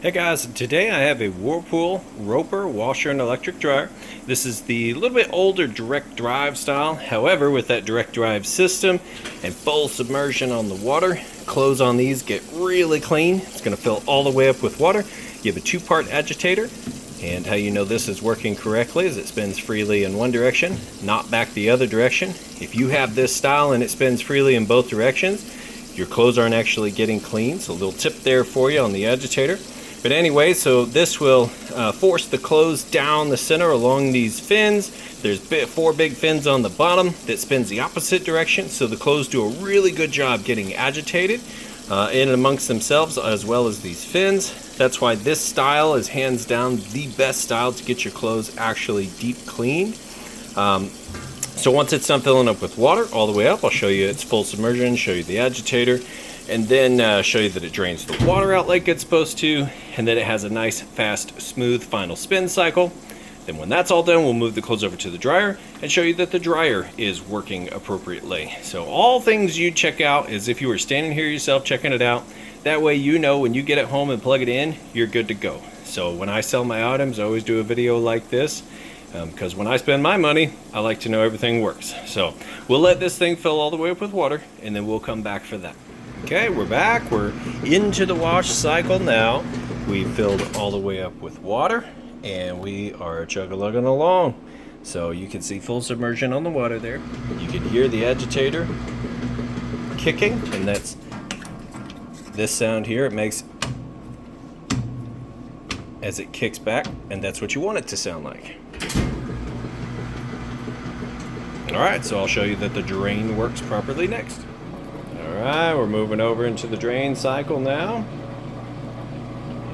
Hey guys, today I have a Whirlpool Roper washer and electric dryer. This is the little bit older direct drive style. However, with that direct drive system and full submersion on the water, clothes on these get really clean. It's going to fill all the way up with water. You have a two-part agitator, and how you know this is working correctly is it spins freely in one direction, not back the other direction. If you have this style and it spins freely in both directions, your clothes aren't actually getting clean. So a little tip there for you on the agitator. But anyway, so this will force the clothes down the center along these fins. There's four big fins on the bottom that spins the opposite direction, so the clothes do a really good job getting agitated in and amongst themselves, as well as these fins. That's why this style is hands down the best style to get your clothes actually deep cleaned. So once it's done filling up with water all the way up, I'll show you its full submersion, show you the agitator, and then show you that it drains the water out like it's supposed to, and then it has a nice, fast, smooth final spin cycle. Then when that's all done, we'll move the clothes over to the dryer and show you that the dryer is working appropriately. So all things you check out is if you were standing here yourself checking it out. That way you know when you get it home and plug it in, you're good to go. So when I sell my items, I always do a video like this. Because when I spend my money, I like to know everything works. So we'll let this thing fill all the way up with water, and then we'll come back for that. Okay, we're back. We're into the wash cycle now. We filled all the way up with water, and we are chug-a-lugging along. So you can see full submersion on the water there. You can hear the agitator kicking, and that's this sound here. It makes as it kicks back, and that's what you want it to sound like. Alright, so I'll show you that the drain works properly next. Alright, we're moving over into the drain cycle now.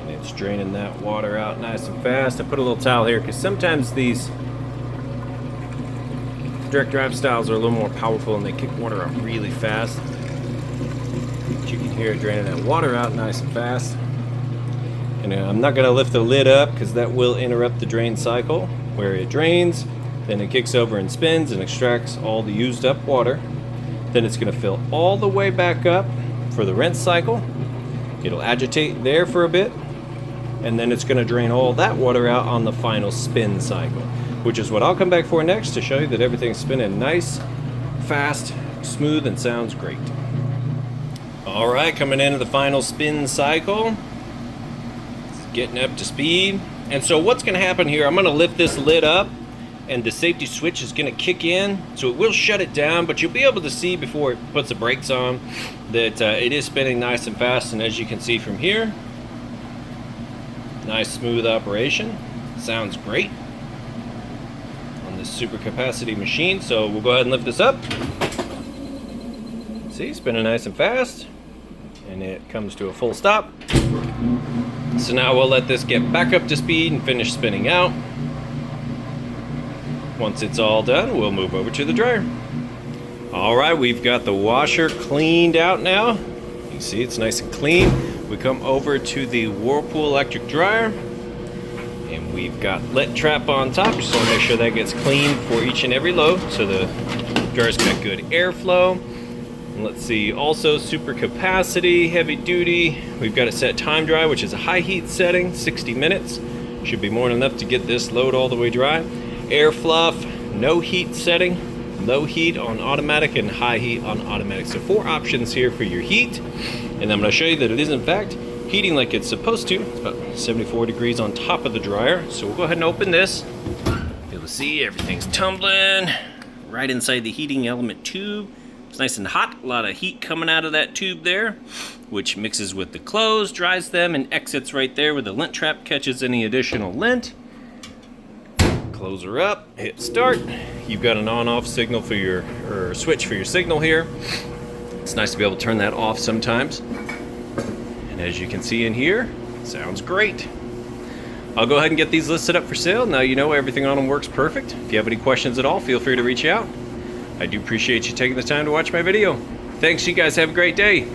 And it's draining that water out nice and fast. I put a little towel here because sometimes these direct drive styles are a little more powerful and they kick water out really fast. But you can hear it draining that water out nice and fast. And I'm not going to lift the lid up because that will interrupt the drain cycle. Where it drains, then it kicks over and spins and extracts all the used up water. Then it's going to fill all the way back up for the rinse cycle. It'll agitate there for a bit, and then it's going to drain all that water out on the final spin cycle, which is what I'll come back for next to show you that everything's spinning nice, fast, smooth, and sounds great. Alright, coming into the final spin cycle. Getting up to speed. And so what's going to happen here, I'm going to lift this lid up and the safety switch is going to kick in, so it will shut it down, but you'll be able to see before it puts the brakes on that it is spinning nice and fast. And as you can see from here, nice smooth operation. Sounds great on this super capacity machine. So we'll go ahead and lift this up. See, spinning nice and fast, and it comes to a full stop. So now we'll let this get back up to speed and finish spinning out. Once it's all done, we'll move over to the dryer. Alright, we've got the washer cleaned out now. You see it's nice and clean. We come over to the Whirlpool electric dryer, and we've got lint trap on top. Just want to make sure that gets clean for each and every load so the dryer's got good airflow. Let's see, also super capacity, heavy duty. We've got it set time dry, which is a high heat setting, 60 minutes. Should be more than enough to get this load all the way dry. Air fluff, no heat setting, low heat on automatic and high heat on automatic. So 4 options here for your heat. And I'm going to show you that it is in fact heating like it's supposed to. It's about 74 degrees on top of the dryer. So we'll go ahead and open this. Be able to see everything's tumbling right inside the heating element tube. It's nice and hot, a lot of heat coming out of that tube there, which mixes with the clothes, dries them, and exits right there where the lint trap catches any additional lint. Close her up, hit start. You've got an on-off signal for your, or switch for your signal here. It's nice to be able to turn that off sometimes. And as you can see in here, sounds great. I'll go ahead and get these listed up for sale. Now you know everything on them works perfect. If you have any questions at all, feel free to reach out. I do appreciate you taking the time to watch my video. Thanks, you guys have a great day.